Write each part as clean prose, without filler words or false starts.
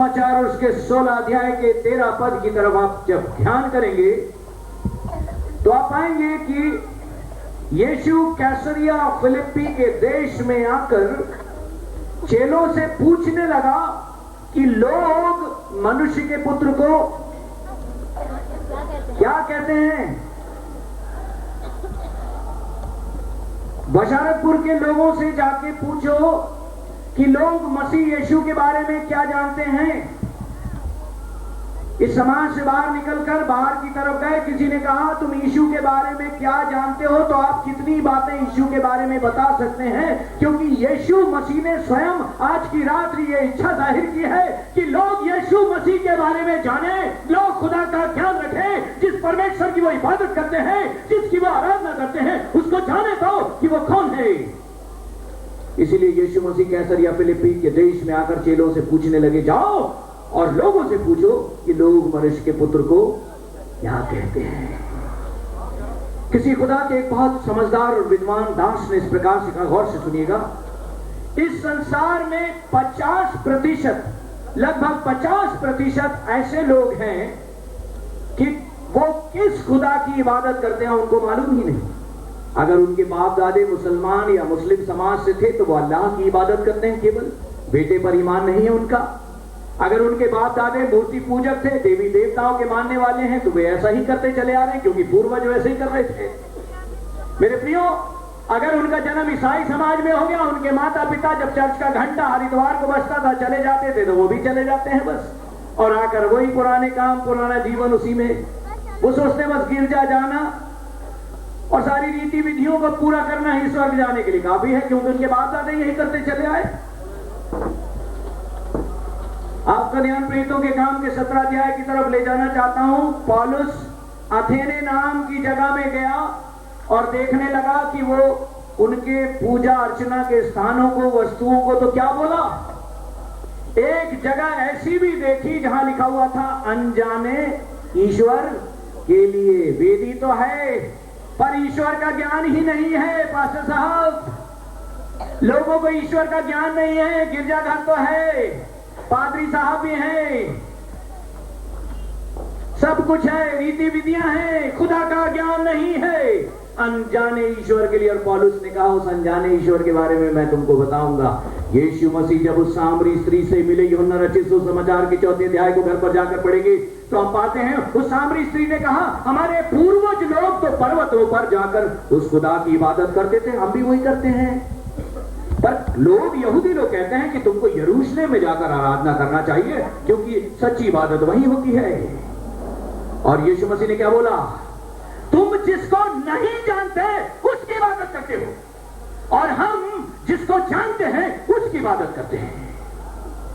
समाचार और उसके 16 अध्याय के 13 पद की तरफ आप जब ध्यान करेंगे तो आप पाएंगे कि यीशु कैसरिया फिलिप्पी के देश में आकर चेलों से पूछने लगा कि लोग मनुष्य के पुत्र को क्या कहते हैं। बशारतपुर के लोगों से जाके पूछो कि लोग मसीह यीशु के बारे में क्या जानते हैं। इस समाज से बाहर निकलकर बाहर की तरफ गए, किसी ने कहा तुम यीशु के बारे में क्या जानते हो, तो आप कितनी बातें यीशु के बारे में बता सकते हैं, क्योंकि यीशु मसीह ने स्वयं आज की रात्रि ये इच्छा जाहिर की है कि लोग यीशु मसीह के बारे में जाने, लोग खुदा का ख्याल रखें, जिस परमेश्वर की वो इबादत करते हैं, जिसकी वो आराधना करते हैं, उसको जाने दो कि वो कौन है। इसीलिए यीशु मसीह कैसरिया फिलिप्पी के देश में आकर चेलों से पूछने लगे, जाओ और लोगों से पूछो कि लोग मनुष्य के पुत्र को क्या कहते हैं। किसी खुदा के एक बहुत समझदार और विद्वान दास ने इस प्रकार से कहा, गौर से सुनिएगा, इस संसार में 50%, लगभग 50% ऐसे लोग हैं कि वो किस खुदा की इबादत करते हैं उनको मालूम ही नहीं। अगर उनके बाप दादे मुसलमान या मुस्लिम समाज से थे तो वो अल्लाह की इबादत करते हैं, केवल बेटे पर ईमान नहीं है उनका। अगर उनके बाप दादे मूर्ति पूजक थे, देवी देवताओं के मानने वाले हैं, तो वे ऐसा ही करते चले आ रहे हैं, क्योंकि पूर्वज वैसे ही कर रहे थे। मेरे प्रियो, अगर उनका जन्म ईसाई समाज में हो गया, उनके माता पिता जब चर्च का घंटा हरिद्वार को बजता था चले जाते थे, तो वो भी चले जाते हैं बस, और आकर वही पुराने काम, पुराना जीवन उसी में। वो सोचते बस गिरजा जाना और सारी रीति विधियों को पूरा करना ही स्वर्ग जाने के लिए काफी है, क्योंकि उनके बाप दादे यही करते चले आए। आपका ध्यान प्रेरितों के काम के 17 अध्याय की तरफ ले जाना चाहता हूं। पौलुस अथेने नाम की जगह में गया और देखने लगा कि वो उनके पूजा अर्चना के स्थानों को, वस्तुओं को, तो क्या बोला, एक जगह ऐसी भी देखी जहां लिखा हुआ था अनजाने ईश्वर के लिए। वेदी तो है पर ईश्वर का ज्ञान ही नहीं है। पास्टर साहब, लोगों को ईश्वर का ज्ञान नहीं है। गिरजाघर तो है, पादरी साहब भी हैं, सब कुछ है, रीति विधियां हैं, खुदा का ज्ञान नहीं है। अनजाने ईश्वर के लिए। और पौलुस ने कहा उस अनजाने ईश्वर के बारे में मैं तुमको बताऊंगा। यीशु मसीह जब उस सामरी स्त्री से मिले, यूहन्ना रचित सुसमाचार के 4 अध्याय को घर पर जाकर पढ़ेंगे तो हम पाते हैं उस सामरी स्त्री ने कहा, हमारे पूर्वज लोग तो पर्वतों पर जाकर उस खुदा की इबादत करते थे, हम भी वही करते हैं। पर लोग, यहूदी लोग कहते हैं कि तुमको यरूशलेम में जाकर आराधना करना चाहिए, क्योंकि सच्ची इबादत वही होती है। और यीशु मसीह ने क्या बोला, तुम जिसको नहीं जानते उसकी इबादत करते हो, और हम जिसको जानते हैं उसकी इबादत करते हैं।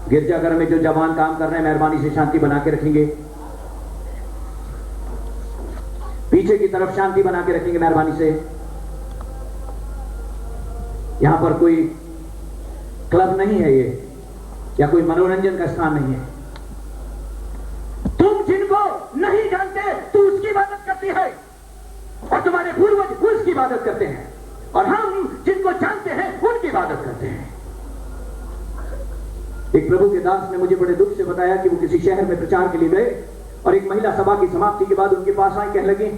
गिरजाघर में जो जवान काम कर रहे हैं, मेहरबानी से शांति बना के रखेंगे, पीछे की तरफ शांति बना के रखेंगे मेहरबानी से। यहां पर कोई क्लब नहीं है ये, या कोई मनोरंजन का स्थान नहीं है। तुम जिनको नहीं जानते तू उसकी इबादत करती है, और तुम्हारे पूर्वज उसकी इबादत करते हैं, और हम जिनको जानते हैं उनकी इबादत करते हैं। एक प्रभु के दास ने मुझे बड़े दुख से बताया कि वो किसी शहर में प्रचार के लिए गए, और एक महिला सभा की समाप्ति के बाद उनके पास आई, कहने लगी,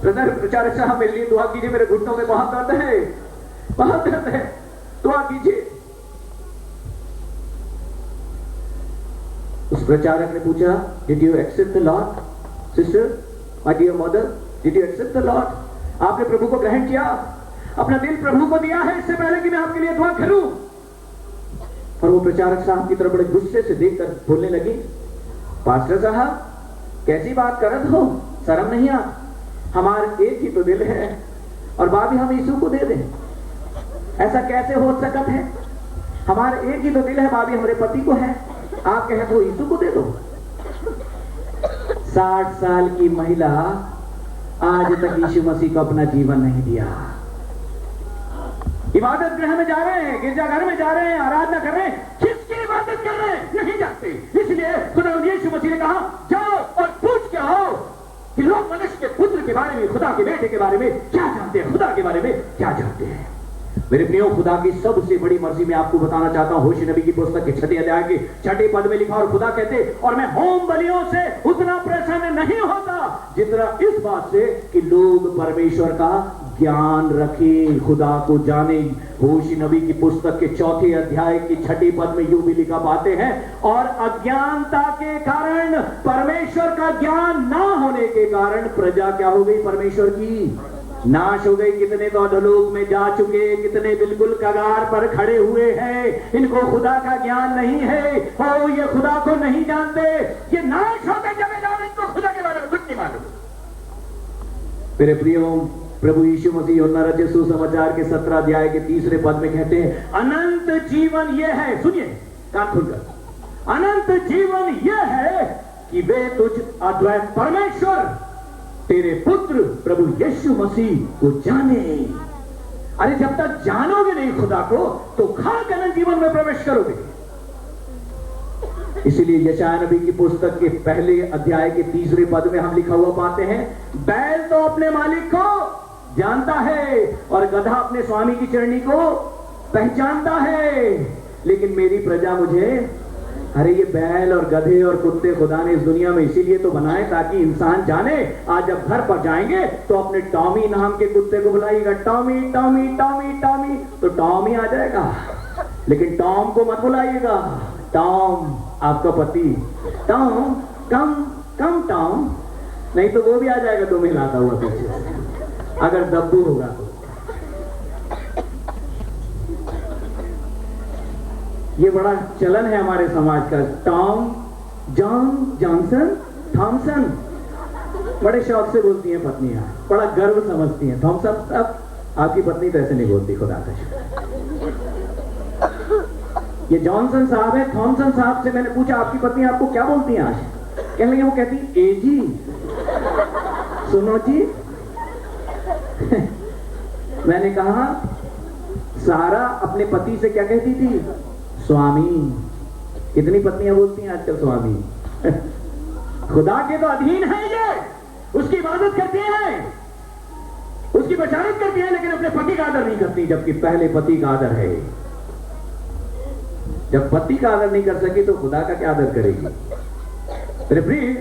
ब्रदर प्रचारक साहब मेरे लिए दुआ कीजिए, मेरे घुटनों में बहुत दर्द है, बहुत दर्द है, दुआ कीजिए। उस प्रचारक ने पूछा, did you accept the lord sister, my dear mother, did you accept the lord? आपने प्रभु को ग्रहण किया, अपना दिल प्रभु को दिया है, इससे पहले कि मैं आपके लिए दुआ करूं? और वो प्रचारक साहब की तरफ बड़े गुस्से से देखकर बोलने लगी, पास्टर साहब कैसी बात कर रहे हो, शर्म नहीं आ? हमारे एक ही तो दिल है, और बाबी हम यीशु को दे दें, ऐसा कैसे हो सकता है? हमारे एक ही तो दिल है, बाबी हमारे पति को है, आप कहे तो यीशु को दे दो। 60 साल की महिला आज तक यीशु मसीह को अपना जीवन नहीं दिया। इबादत गृह में जा रहे हैं, गिरजाघर में जा रहे हैं, आराधना कर रहे हैं, किसकी इबादत कर रहे हैं नहीं जानते। इसलिए खुदा यीशु मसीह ने कहा, जाओ और पूछ के आओ कि लोग मनुष्य के पुत्र के बारे में, खुदा के बेटे के बारे में क्या जानते हैं, खुदा के बारे में क्या जानते हैं। मेरे प्रियो, खुदा की सबसे बड़ी मर्जी मैं आपको बताना चाहता हूं। होशी नबी की पुस्तक के 6 अध्याय के 6 पद में लिखा, और खुदा कहते, और मैं होम बलियों से उतना प्रसन्न नहीं होता जितना इस बात से कि लोग परमेश्वर का ज्ञान रखें, खुदा को जाने। होशी नबी की पुस्तक के 4 अध्याय की 6 पद में यूं भी लिखा पाते हैं, और अज्ञानता के कारण, परमेश्वर का ज्ञान ना होने के कारण प्रजा क्या हो गई? परमेश्वर की नाश हो गई। कितने तो अधोलोक में जा चुके, कितने बिल्कुल कगार पर खड़े हुए हैं। इनको खुदा का ज्ञान नहीं है, और ये खुदा को नहीं जानते, ये नाश होते चले जा रहे, इनको खुदा के बारे में कुछ नहीं मालूम। मेरे प्रियो, प्रभु यीशु मसीह यूहन्ना रचित सुसमाचार के 17 अध्याय के 3 पद में कहते हैं, अनंत जीवन यह है, सुनिए कान खुलकर, अनंत जीवन यह है कि वे तुझ अद्वैत परमेश्वर, तेरे पुत्र प्रभु यीशु मसीह को जाने। अरे जब तक जानोगे नहीं खुदा को, तो खाक अनंत जीवन में प्रवेश करोगे। इसीलिए यशायाह नबी की पुस्तक के 1 अध्याय के 3 पद में हम लिखा हुआ पाते हैं, बैल तो अपने मालिक को जानता है, और गधा अपने स्वामी की चरनी को पहचानता है, लेकिन मेरी प्रजा मुझे। अरे ये बैल और गधे और कुत्ते खुदा ने इस दुनिया में इसीलिए तो बनाए ताकि इंसान जाने। आज जब घर पर जाएंगे तो अपने टॉमी नाम के कुत्ते को बुलाइएगा, टॉमी टॉमी टॉमी टॉमी, तो टॉमी आ जाएगा, लेकिन टॉम को मत बुलाइएगा। टॉम आपका पति, टॉम कम कम टॉम, नहीं तो वो भी आ जाएगा तुम्हें लाता हुआ पीछे से, अगर दब्बू होगा तो। ये बड़ा चलन है हमारे समाज का, टॉम, जॉन, जॉनसन, थॉमसन, बड़े शौक से बोलती हैं पत्नियां, बड़ा गर्व समझती हैं। थॉमसन साहब, आपकी पत्नी तो ऐसे नहीं बोलती, खुदा का शुक्र। ये जॉनसन साहब है। थॉमसन साहब से मैंने पूछा, आपकी पत्नी आपको क्या बोलती हैं आज? कहने लगे, वो कहती ए जी, सुनो जी। मैंने कहा, सारा अपने पति से क्या कहती थी? स्वामी। कितनी पत्नियां बोलती हैं आजकल स्वामी? खुदा के तो अधीन है ये, उसकी इबादत करती हैं, उसकी बशारत करती हैं, लेकिन अपने पति का आदर नहीं करती, जबकि पहले पति का आदर है। जब पति का आदर नहीं कर सकी तो खुदा का क्या आदर करेगी? मेरे प्रिय,